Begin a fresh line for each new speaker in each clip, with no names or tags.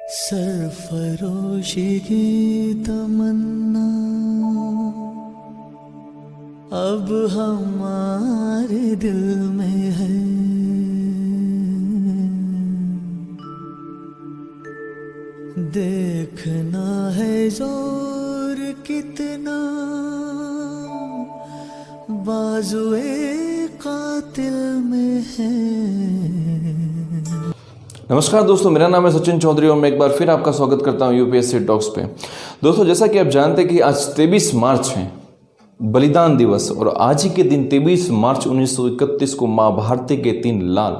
सरफरोशी की तमन्ना अब हमारे दिल में है। देखना है जोर कितना बाजुए कातिल में है।
नमस्कार दोस्तों, मेरा नाम है सचिन चौधरी और मैं एक बार फिर आपका स्वागत करता हूं यूपीएससी टॉक्स पे। दोस्तों, जैसा कि आप जानते हैं कि आज 23 मार्च है, बलिदान दिवस, और आज ही के दिन 23 मार्च 1931 को मां भारती के 3 लाल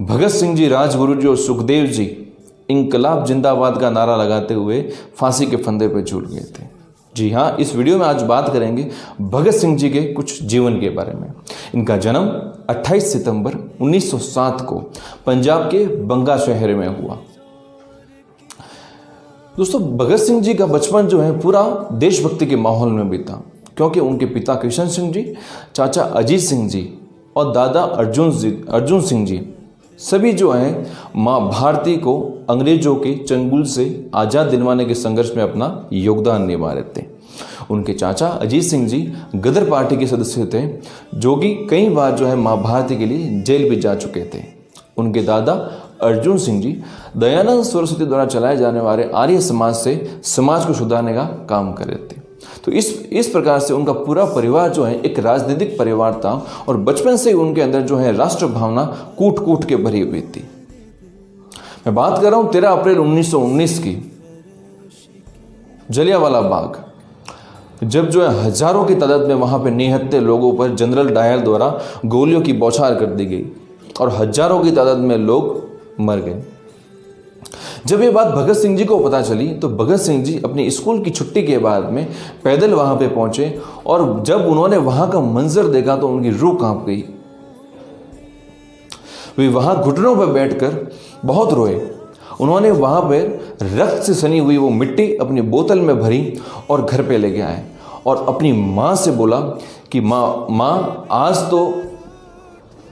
भगत सिंह जी, राजगुरु जी और सुखदेव जी इंकलाब जिंदाबाद का नारा लगाते हुए फांसी के फंदे पर झूल गए थे। जी हाँ, इस वीडियो में आज बात करेंगे भगत सिंह जी के कुछ जीवन के बारे में। इनका जन्म 28 सितंबर 1907 को पंजाब के बंगा शहर में हुआ। दोस्तों, भगत सिंह जी का बचपन जो है पूरा देशभक्ति के माहौल में बीता, क्योंकि उनके पिता किशन सिंह जी, चाचा अजीत सिंह जी और दादा अर्जुन सिंह जी सभी जो हैं मां भारती को अंग्रेजों के चंगुल से आज़ाद दिलवाने के संघर्ष में अपना योगदान निभा रहे थे। उनके चाचा अजीत सिंह जी गदर पार्टी के सदस्य थे, जो कि कई बार जो है मां भारती के लिए जेल भी जा चुके थे। उनके दादा अर्जुन सिंह जी दयानंद सरस्वती द्वारा चलाए जाने वाले आर्य समाज से समाज को सुधारने का काम कर रहे थे। तो इस प्रकार से उनका पूरा परिवार जो है एक राजनीतिक परिवार था और बचपन से ही उनके अंदर जो है राष्ट्र भावना कूट कूट के भरी हुई थी। मैं बात कर रहा हूं 13 अप्रैल 1919 की, जलियांवाला बाग, जब जो है हजारों की तादाद में वहां पे निहत्थे लोगों पर जनरल डायर द्वारा गोलियों की बौछार कर दी गई और हजारों की तादाद में लोग मर गए। जब ये बात भगत सिंह जी को पता चली तो भगत सिंह जी अपनी स्कूल की छुट्टी के बाद में पैदल वहां पे पहुंचे और जब उन्होंने वहां का मंजर देखा तो उनकी रूह कांप गई। वे वहां घुटनों पर बैठकर बहुत रोए। उन्होंने वहां पर रक्त से सनी हुई वो मिट्टी अपनी बोतल में भरी और घर पे लेके आए और अपनी माँ से बोला कि माँ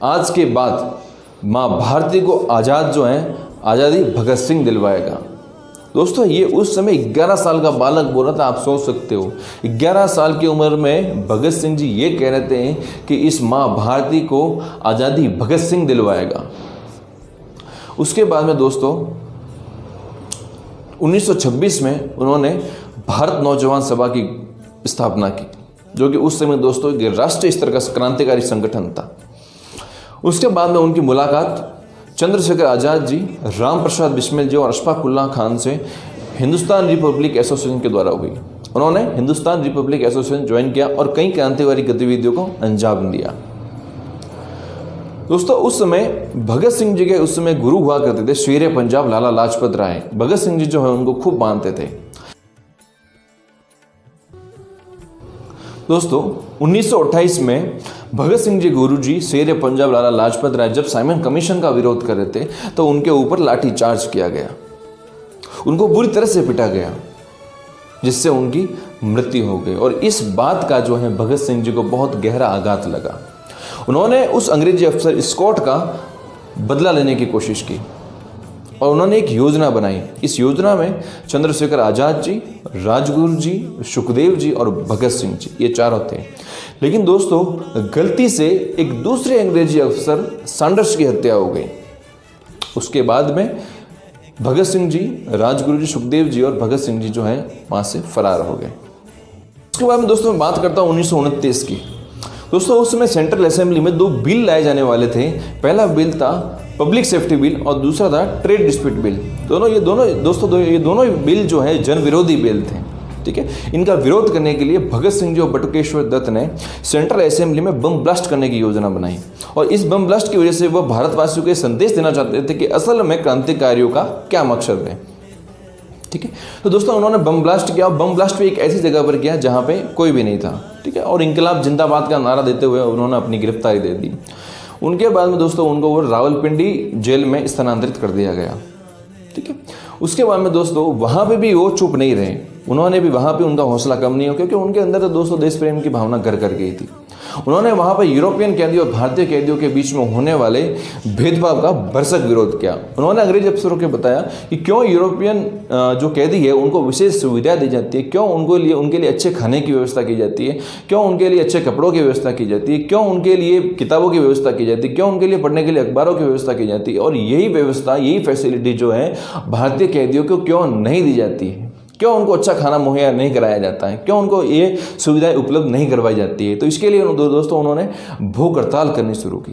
आज के बाद माँ भारती को आज़ादी भगत सिंह दिलवाएगा। दोस्तों, ये उस समय 11 साल का बालक बोला था। आप सोच सकते हो 11 साल की उम्र में भगत सिंह जी ये कह रहे थे कि इस माँ भारती को आज़ादी भगत सिंह दिलवाएगा। उसके बाद में दोस्तों 1926 में उन्होंने भारत नौजवान सभा की स्थापना की, जो कि उस समय दोस्तों एक राष्ट्रीय स्तर का क्रांतिकारी संगठन था। उसके बाद में उनकी मुलाकात चंद्रशेखर आज़ाद जी, राम प्रसाद बिस्मिल जी और अशफाक उल्लाह खान से हिंदुस्तान रिपब्लिक एसोसिएशन के द्वारा हुई। उन्होंने हिंदुस्तान रिपब्लिक एसोसिएशन ज्वाइन किया और कई क्रांतिकारी गतिविधियों को अंजाम दिया। दोस्तों, उस समय भगत सिंह जी के उस समय गुरु हुआ करते थे शेर पंजाब लाला लाजपत राय। भगत सिंह जी जो है उनको खूब मानते थे। दोस्तों, 1928 में भगत सिंह जी गुरु जी शेर पंजाब लाला लाजपत राय जब साइमन कमीशन का विरोध कर रहे थे तो उनके ऊपर लाठी चार्ज किया गया। उनको बुरी तरह से पिटा गया, जिससे उनकी मृत्यु हो गई। और इस बात का जो है भगत सिंह जी को बहुत गहरा आघात लगा। उन्होंने उस अंग्रेजी अफसर स्कॉट का बदला लेने की कोशिश की और उन्होंने एक योजना बनाई। इस योजना में चंद्रशेखर आज़ाद जी, राजगुरु जी, सुखदेव जी और भगत सिंह जी, ये चारों थे। लेकिन दोस्तों, गलती से एक दूसरे अंग्रेजी अफसर सैंडर्स की हत्या हो गई। उसके बाद में भगत सिंह जी, राजगुरु जी, सुखदेव जी और भगत सिंह जी जो है वहाँ से फरार हो गए। उसके बाद में दोस्तों मैं बात करता हूँ 1929 की। दोस्तों, उस समय सेंट्रल असेंबली में 2 बिल लाए जाने वाले थे। पहला बिल था पब्लिक सेफ्टी बिल और दूसरा था ट्रेड डिस्प्यूट बिल। ये दोनों बिल जो है जन विरोधी बिल थे। ठीक है, इनका विरोध करने के लिए भगत सिंह जी और बटुकेश्वर दत्त ने सेंट्रल असेंबली में बम ब्लास्ट करने की योजना बनाई और इस बम ब्लास्ट की वजह से वह भारतवासियों को संदेश देना चाहते थे कि असल में क्रांतिकारियों का क्या मकसद है। ठीक है, तो दोस्तों उन्होंने बम ब्लास्ट किया। बम ब्लास्ट भी एक ऐसी जगह पर किया जहाँ पे कोई भी नहीं था। ठीक है, और इंकलाब जिंदाबाद का नारा देते हुए उन्होंने अपनी गिरफ्तारी दे दी। उनके बाद में दोस्तों उनको वो रावलपिंडी जेल में स्थानांतरित कर दिया गया। ठीक है, उसके बाद में दोस्तों वहाँ पे भी वो चुप नहीं रहे। उन्होंने भी वहाँ पे उनका हौसला कम नहीं हो, क्योंकि उनके अंदर तो दोस्तों देश प्रेम की भावना घर कर गई थी। उन्होंने वहाँ पर यूरोपियन कैदियों और भारतीय कैदियों के बीच में होने वाले भेदभाव का भरसक विरोध किया। उन्होंने अंग्रेज अफसरों को बताया कि क्यों यूरोपियन जो कैदी है उनको विशेष सुविधा दी जाती है, क्यों उनके लिए अच्छे खाने की व्यवस्था की जाती है, क्यों उनके लिए अच्छे कपड़ों की व्यवस्था की जाती है, क्यों उनके लिए किताबों की व्यवस्था की जाती है, क्यों उनके लिए पढ़ने के लिए अखबारों की व्यवस्था की जाती है, और यही व्यवस्था, यही फैसिलिटी जो है भारतीय कैदियों को क्यों नहीं दी जाती है, क्यों उनको अच्छा खाना मुहैया नहीं कराया जाता है, क्यों उनको ये सुविधाएं उपलब्ध नहीं करवाई जाती है। तो इसके लिए दोस्तों उन्होंने भूख हड़ताल करनी शुरू की।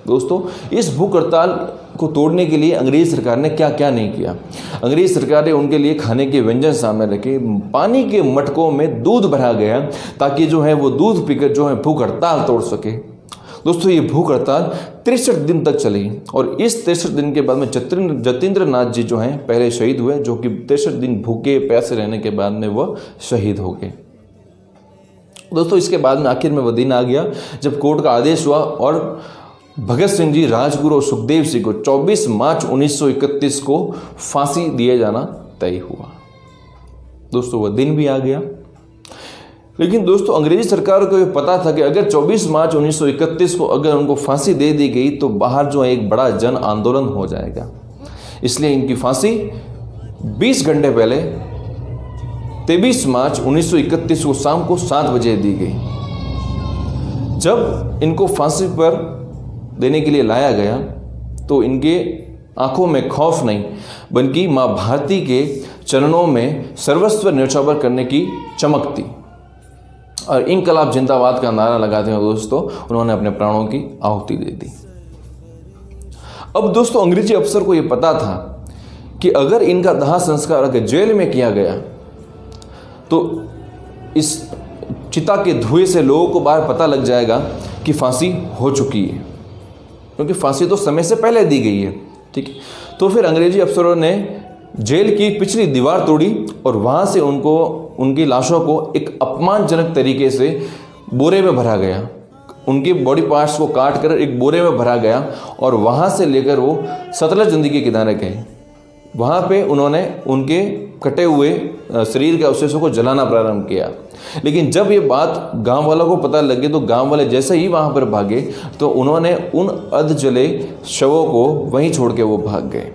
दोस्तों इस भूख हड़ताल को तोड़ने के लिए अंग्रेज सरकार ने क्या क्या नहीं किया। अंग्रेज सरकार ने उनके लिए खाने के व्यंजन सामने रखे, पानी के मटकों में दूध भरा गया ताकि जो है वो दूध पीकर जो है भूख हड़ताल तोड़ सके। दोस्तों ये भूख हड़ताल 63 दिन तक चली, और इस 63 दिन के बाद में जतीन्द्र नाथ जी जो हैं पहले शहीद हुए, जो कि 63 दिन भूखे प्यासे रहने के बाद में वह शहीद हो गए। दोस्तों इसके बाद में आखिर में वह दिन आ गया जब कोर्ट का आदेश हुआ और भगत सिंह जी, राजगुरु और सुखदेव सिंह को 24 मार्च 1931 को फांसी दिए जाना तय हुआ। दोस्तों वह दिन भी आ गया, लेकिन दोस्तों अंग्रेजी सरकार को ये पता था कि अगर 24 मार्च 1931 को अगर उनको फांसी दे दी गई तो बाहर जो है एक बड़ा जन आंदोलन हो जाएगा। इसलिए इनकी फांसी 20 घंटे पहले 23 मार्च 1931 को शाम को 7 बजे दी गई। जब इनको फांसी पर देने के लिए लाया गया तो इनके आंखों में खौफ नहीं बल्कि माँ भारती के चरणों में सर्वस्व न्यौछावर करने की चमक थी, और इनकलाब जिंदाबाद का नारा लगाते हुए दोस्तों उन्होंने अपने प्राणों की आहुति दे दी। अब दोस्तों अंग्रेजी अफसर को यह पता था कि अगर इनका दाह संस्कार अगर जेल में किया गया तो इस चिता के धुएं से लोगों को बाहर पता लग जाएगा कि फांसी हो चुकी है, क्योंकि फांसी तो समय से पहले दी गई है। ठीक है, तो फिर अंग्रेजी अफसरों ने जेल की पिछली दीवार तोड़ी और वहाँ से उनकी लाशों को एक अपमानजनक तरीके से बोरे में भरा गया। उनके बॉडी पार्ट्स को काट कर एक बोरे में भरा गया और वहाँ से लेकर वो सतलज नदी के किनारे गए। वहाँ पे उन्होंने उनके कटे हुए शरीर के अवशेषों को जलाना प्रारंभ किया। लेकिन जब ये बात गांव वालों को पता लगी तो गांव वाले जैसे ही वहाँ पर भागे तो उन्होंने उन अध जले शवों को वहीं छोड़ के वो भाग गए।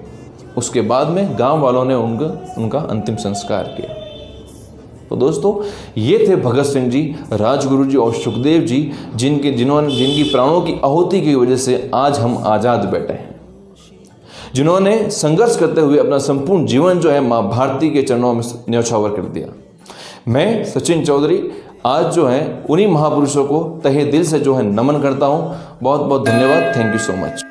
उसके बाद में गांव वालों ने उनका अंतिम संस्कार किया। तो दोस्तों ये थे भगत सिंह जी, राजगुरु जी और सुखदेव जी, जिनकी प्राणों की आहुति की वजह से आज हम आज़ाद बैठे हैं, जिन्होंने संघर्ष करते हुए अपना संपूर्ण जीवन जो है माँ भारती के चरणों में न्यौछावर कर दिया। मैं सचिन चौधरी आज जो है उन्हीं महापुरुषों को तहे दिल से जो है नमन करता हूँ। बहुत बहुत धन्यवाद। Thank you so much.